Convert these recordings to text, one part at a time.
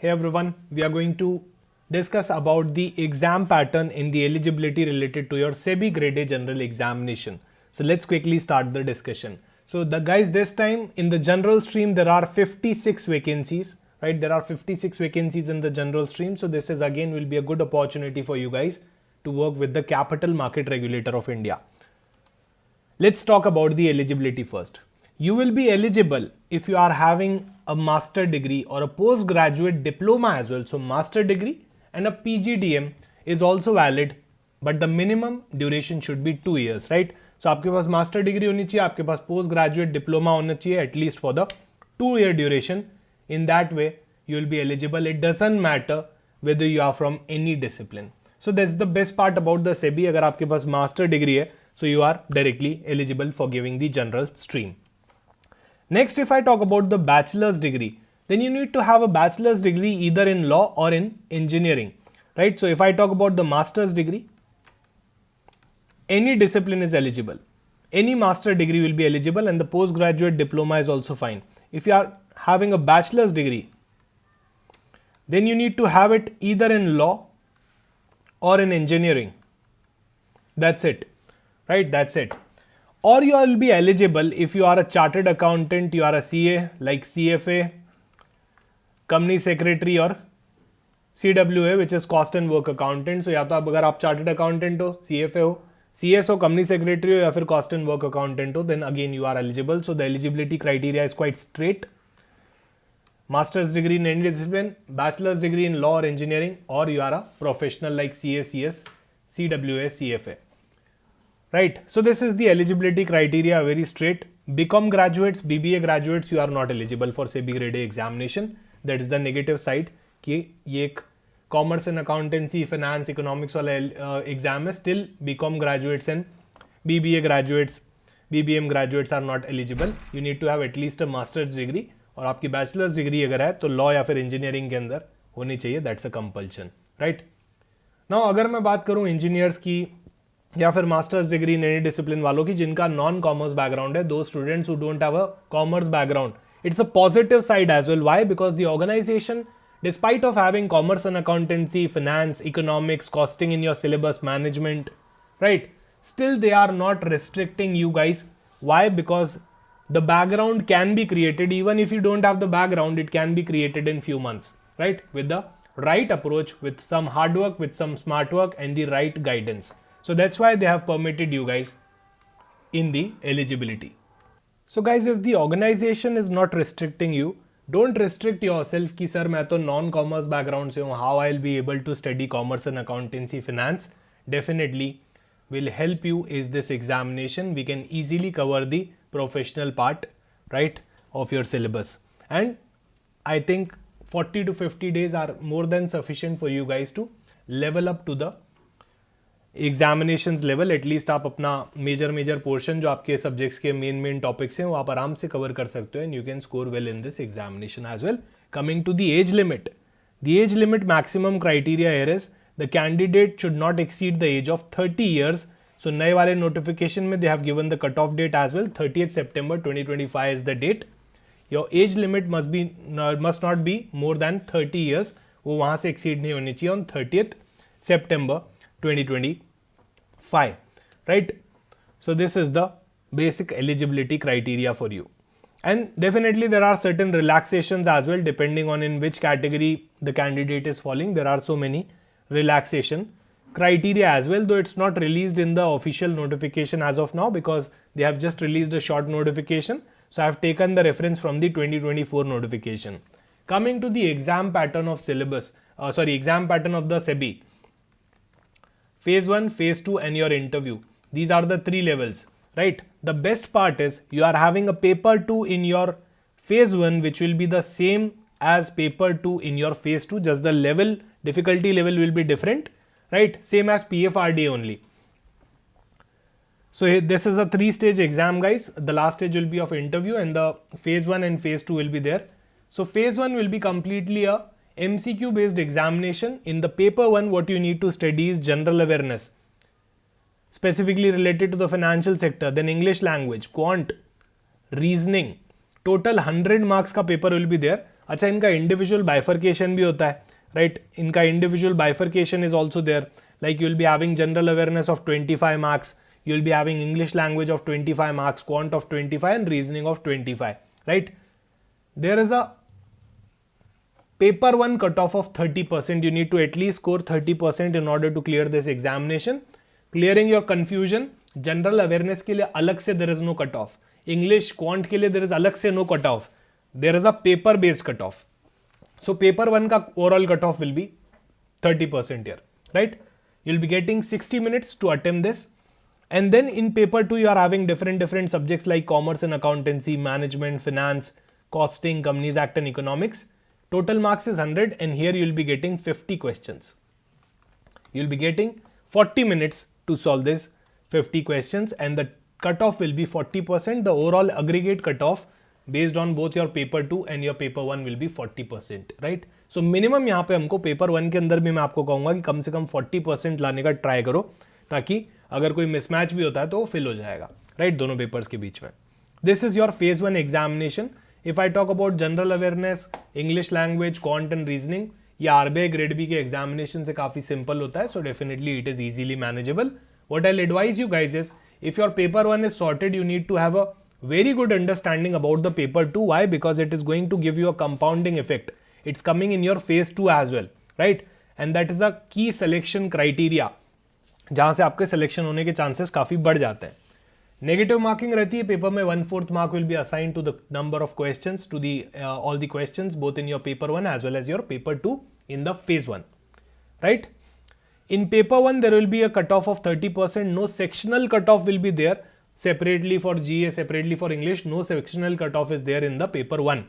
Hey everyone, we are going to discuss about the exam pattern in the eligibility related to your SEBI Grade A General Examination. So let's quickly start the discussion. So the guys, this time in the general stream there are 56 vacancies, right? There are 56 vacancies in the general stream. So this is again will be a good opportunity for you guys to work with the Capital Market Regulator of India. Let's talk about the eligibility first. You will be eligible if you are having a master degree or a postgraduate diploma as well. So master degree and a PGDM is also valid, but the minimum duration should be 2 years, right? So आपके पास master degree होनी चाहिए, आपके पास postgraduate diploma होना चाहिए at least for the 2-year duration. In that way, you will be eligible. It doesn't matter whether you are from any discipline. So that's the best part about the SEBI. अगर आपके पास master degree है, so you are directly eligible for giving the general stream. Next, if I talk about the bachelor's degree, then you need to have a bachelor's degree either in law or in engineering, right? So if I talk about the master's degree, any discipline is eligible. Any master degree will be eligible, and the postgraduate diploma is also fine. If you are having a bachelor's degree, then you need to have it either in law or in engineering. That's it, right? That's it. Or you will be eligible if you are a chartered accountant, you are a CA like CFA, company secretary or CWA, which is cost and work accountant. So या तो अगर आप chartered accountant हो, CFA हो, CS हो, company secretary हो या फिर cost and work accountant हो, then again you are eligible. So the eligibility criteria is quite straight. Master's degree in any discipline, bachelor's degree in law or engineering, or you are a professional like CA, CS, CWA, CFA. Right, so this is the eligibility criteria, very straight. BCom graduates, BBA graduates, you are not eligible for SEBI Grade A examination. That is the negative side कि ये एक commerce and accountancy, finance, economics वाला exam है. Still BCom graduates and BBA graduates, BBM graduates are not eligible. You need to have at least a master's degree. और आपकी bachelor's degree अगर है तो law या फिर engineering के अंदर होनी चाहिए. That's a compulsion, right? Now अगर मैं बात करूँ engineers की या फिर masters degree in any discipline वालों की जिनका नॉन कॉमर्स बैकग्राउंड है, दो students who don't have a commerce background, it's a positive side as well. Why? Because the organization, despite of having commerce and accountancy, finance, economics, costing in your syllabus, management, right, still they are not restricting you guys. Why? Because the background can be created. Even if you don't have the background, it can be created in few months, right? With the right approach, with some hard work, with some smart work and the right guidance. So that's why they have permitted you guys in the eligibility. So guys, if the organization is not restricting you, don't restrict yourself कि sir मैं तो non-commerce background से हूँ, how I'll be able to study commerce and accountancy finance. Definitely will help you is this examination. We can easily cover the professional part, right, of your syllabus. And I think 40 to 50 days are more than sufficient for you guys to level up to the examinations level. At least आप अपना major portion जो आपके subjects के main topics हैं वो आप आराम से कवर कर सकते हो, and you can score well in this examination as well. Coming to the age limit, the age limit maximum criteria here is the candidate should not exceed the age of 30 years. So नए वाले notification में they have given the cut off date as well. 30th September 2025 is the date. Your age limit must not be more than 30 years. वो वहां से exceed नहीं होनी चाहिए on 30th September 2025, right? So this is the basic eligibility criteria for you, and definitely there are certain relaxations as well depending on in which category the candidate is falling. There are so many relaxation criteria as well, though it's not released in the official notification as of now because they have just released a short notification. So I have taken the reference from the 2024 notification. Coming to the exam pattern of syllabus, exam pattern of the SEBI. Phase 1, Phase 2 and your interview. These are the 3 levels, right? The best part is you are having a paper 2 in your Phase 1 which will be the same as paper 2 in your Phase 2. Just the level, difficulty level will be different, right? Same as PFRDA only. So this is a 3-stage exam guys. The last stage will be of interview and the Phase 1 and Phase 2 will be there. So Phase 1 will be completely a MCQ based examination. In the paper 1, what you need to study is general awareness, specifically related to the financial sector, then English language, quant, reasoning. Total 100 marks का paper will be there. अच्छा, इनका individual bifurcation भी होता है, right? इनका individual bifurcation is also there, like you will be having general awareness of 25 marks, you will be having English language of 25 marks, quant of 25 and reasoning of 25, right? There is a paper 1 cutoff of 30%. You need to at least score 30% in order to clear this examination. Clearing your confusion, general awareness के लिए अलग से there is no cutoff. English, quant के लिए there is अलग से no cutoff. There is a paper based cutoff. So paper 1 का overall cutoff will be 30% here, right? You'll be getting 60 minutes to attempt this. And then in paper 2, you are having different subjects like commerce and accountancy, management, finance, costing, Companies Act and economics. Total marks is 100 and here you will be getting 50 questions. You will be getting 40 minutes to solve this 50 questions and the cutoff will be 40%. The overall aggregate cutoff based on both your paper 2 and your paper 1 will be 40%, right? So minimum यहाँ पे हमको paper 1 के अंदर भी मैं आपको कहूँगा कि कम से कम 40% लाने का ट्राई करो, ताकि अगर कोई मिसमैच भी होता है तो वो फिल हो जाएगा, राइट? दोनों पेपर्स के बीच में. This is your phase 1 examination. If I talk about general awareness, English language, quant and reasoning, ये आरबीआई ग्रेड बी के एग्जामिनेशन से काफी सिंपल होता है, so definitely it is easily manageable. What I advise you guys is, if your paper 1 is sorted, you need to have a very good understanding about the paper 2. Why? Because it is going to give you a compounding effect. It's coming in your phase 2 as well, right? And that is a key selection criteria, जहां से आपके selection होने के chances काफी बढ़ जाते हैं. Negative marking रहती है पेपर में, 1/4 mark will be assign to the number of questions, to the all the questions both in your paper 1 as well as your paper 2 in the phase 1, right? In paper 1 there will be a cutoff of 30%. No sectional cutoff will be there separately for GA, separately for English. No sectional cutoff is there in the paper 1.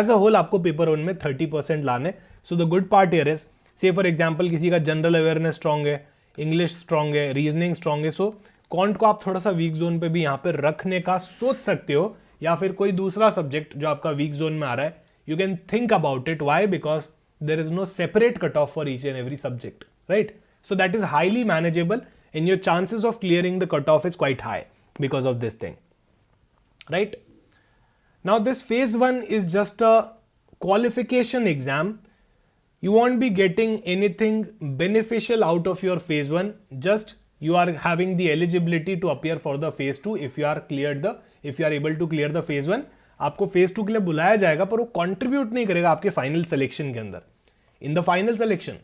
As a whole आपको paper 1 में 30% लाने. So the good part here is, say for example किसी का general awareness strong है, English strong है, reasoning strong है, सो can't को आप थोड़ा सा वीक जोन पे भी यहाँ पे रखने का सोच सकते हो, या फिर कोई दूसरा सब्जेक्ट जो आपका वीक जोन में आ रहा है, you can think about it. Why? Because there is no separate cut off for each and every subject, right? So that is highly manageable and your chances of clearing the cut off is quite high because of this thing, right? Now this phase 1 is just a qualification exam. You won't be getting anything beneficial out of your phase 1, just you are having the eligibility to appear for the phase 2 if you are able to clear the phase 1. आपको phase 2 के लिए बुलाया जाएगा, पर वो contribute नहीं करेगा आपके final selection के अंदर. In the final selection,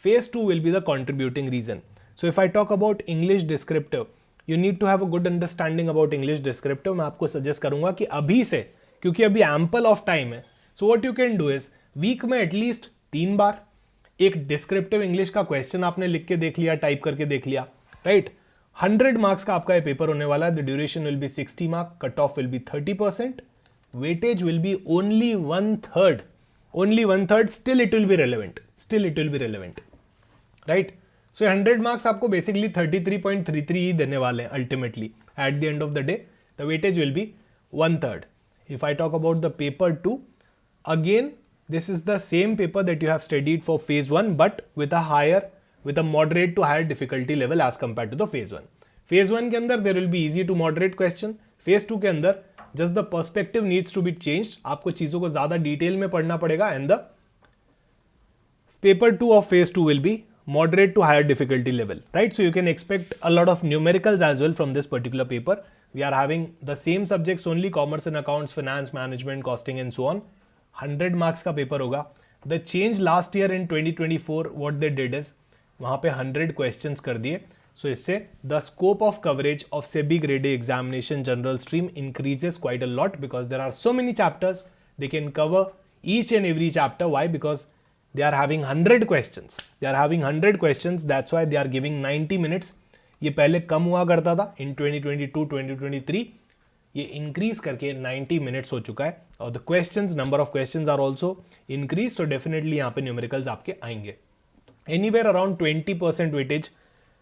phase 2 will be the contributing reason. So if I talk about English descriptive, you need to have a good understanding about English descriptive. मैं आपको suggest करूंगा कि अभी से, क्योंकि अभी ample of time है, so what you can do is week में at least 3 बार एक डिस्क्रिप्टिव इंग्लिश का क्वेश्चन आपने लिख के देख लिया, टाइप करके देख लिया, राइट? 100 मार्क्स का आपका ये पेपर होने वाला है. The duration will be 60 mark, cut off will B 30%, weightage will be only 1/3, still it will be relevant, right? So 100 marks आपको बेसिकली 33.33 ही देने वाले हैं ultimately at the end of the day. The weightage will be 1/3. If I talk about the paper 2, again this is the same paper that you have studied for phase 1, but with a moderate to higher difficulty level as compared to the phase 1. phase 1 के अंदर there will be easy to moderate question. phase 2 के अंदर just the perspective needs to be changed. आपको चीजों को ज्यादा detail में पढ़ना पड़ेगा, and the paper 2 of phase 2 will be moderate to higher difficulty level, right? So you can expect a lot of numericals as well from this particular paper. We are having the same subjects only, commerce and accounts, finance, management, costing and so on. 100 marks का paper होगा. The change last year in 2024 what they did is, वहां पे 100 questions कर दिए. So इससे the scope of coverage of SEBI grade A examination general stream increases quite a lot, because there are so many chapters, they can cover each and every chapter. Why? Because they are having 100 questions. That's why they are giving 90 minutes. ये पहले कम हुआ करता था in 2022 2023, ये increase करके 90 minutes हो चुका है. और the questions, number of questions are also increase. So definitely यहाँ पे न्यूमेरिकल्स आपके आएंगे. Anywhere around 20% weightage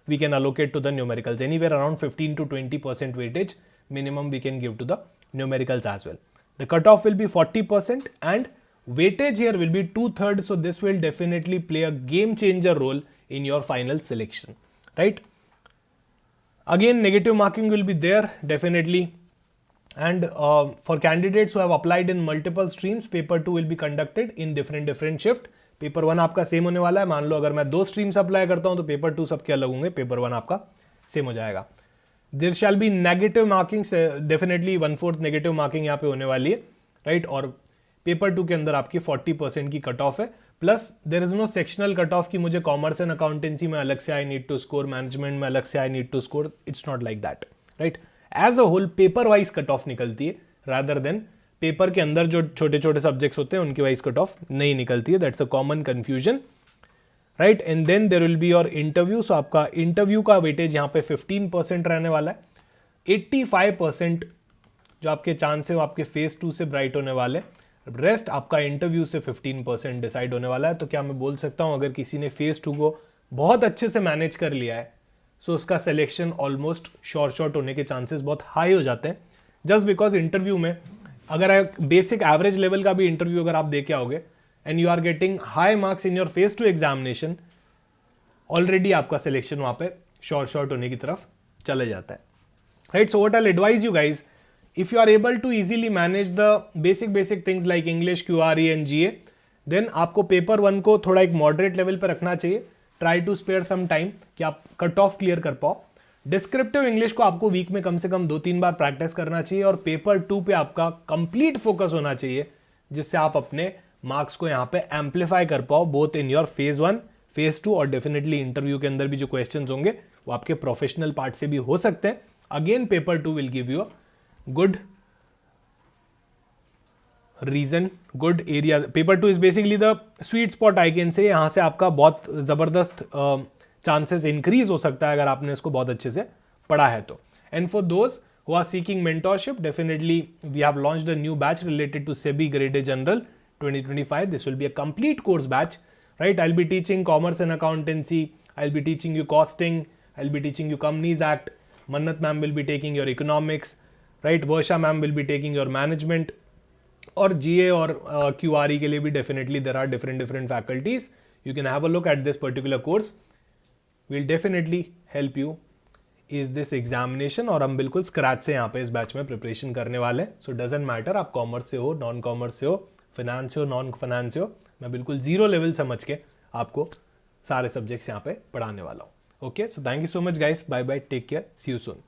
we can allocate to the numericals. Anywhere around 15 to 20% weightage minimum we can give to the numericals as well. The cut off will be 40% and weightage here will be 2/3. So this will definitely play a game changer role in your final selection, right? Again, negative marking will be there definitely. And for candidates who have applied in multiple streams, paper 2 will be conducted in different shift. Paper 1 आपका same होने वाला है. मान लो अगर मैं 2 streams apply करता हूं तो पेपर 2 सबके अलग होंगे, पेपर 1 आपका सेम हो जाएगा. There shall be negative marking, definitely 1/4 negative marking यहाँ पे होने वाली है, राइट. और पेपर 2 के अंदर आपकी 40% की कट ऑफ है. Plus there is no sectional cut off कि मुझे कॉमर्स एंड अकाउंटेंसी में अलग से I need to score, management में अलग से I need to score. It's not like that, right. As a whole paper wise cut off निकलती है, रादर देन पेपर के अंदर जो छोटे छोटे सब्जेक्ट्स होते हैं उनकी वाइज कट ऑफ नहीं निकलती है. That's a common confusion, right. And then there will be your interview. So आपका इंटरव्यू का वेटेज यहाँ पे 15% रहने वाला है. 85% जो आपके चांस है वो आपके फेज 2 से ब्राइट होने वाले. रेस्ट आपका इंटरव्यू से 15% डिसाइड होने वाला है. तो क्या मैं बोल सकता हूं अगर किसी ने फेज 2 को बहुत अच्छे से मैनेज कर लिया है, सो उसका सिलेक्शन ऑलमोस्ट शॉर्ट होने के चांसेस बहुत हाई हो जाते हैं. जस्ट बिकॉज इंटरव्यू में अगर बेसिक एवरेज लेवल का भी इंटरव्यू अगर आप दे के आओगे and you are getting high marks in your phase 2 examination, already आपका सिलेक्शन वहां पे शॉर्ट होने की तरफ चले जाता है, right. So what I will advise you guys, if you are able to easily manage the basic things like English, QRE and GA, then आपको पेपर 1 को थोड़ा एक मॉडरेट लेवल पर रखना चाहिए. Try to spare some time कि आप cut off clear कर पाओ. डिस्क्रिप्टिव इंग्लिश को आपको वीक में कम से कम 2-3 बार प्रैक्टिस करना चाहिए और पेपर 2 पे आपका कंप्लीट फोकस होना चाहिए, जिससे आप अपने मार्क्स को यहाँ पे एम्पलीफाई कर पाओ both in your phase 1, phase 2 और डेफिनेटली इंटरव्यू के अंदर भी जो क्वेश्चंस होंगे वो आपके प्रोफेशनल पार्ट से भी हो सकते हैं. Again paper 2 will give you good reason, good area. Paper 2 is basically the sweet spot I can say. यहां से आपका बहुत जबरदस्त चांसेस इंक्रीज हो सकता है अगर आपने इसको बहुत अच्छे से पढ़ा है तो. And for those who are seeking mentorship, definitely we have launched a new batch related to SEBI Grade A General 2025. This will be a complete course batch, right? I'll be teaching commerce and accountancy, I'll be teaching you costing, I'll be teaching you Companies Act. Mannat ma'am will be taking your economics, right. Varsha ma'am will be taking your management. और GA और QRE के लिए भी definitely there are different faculties. You can have a look at this particular course, will definitely help you is this examination. और हम बिल्कुल scratch से यहाँ पे इस बैच में प्रिपरेशन करने वाले हैं. सो डजेंट मैटर आप कॉमर्स से हो, नॉन कॉमर्स से हो, फाइनेंस से हो, नॉन फाइनेंस से हो, मैं बिल्कुल जीरो लेवल समझ के आपको सारे सब्जेक्ट्स यहाँ पे पढ़ाने वाला हूँ. Okay, so thank you so much guys, bye bye, take care, see you soon.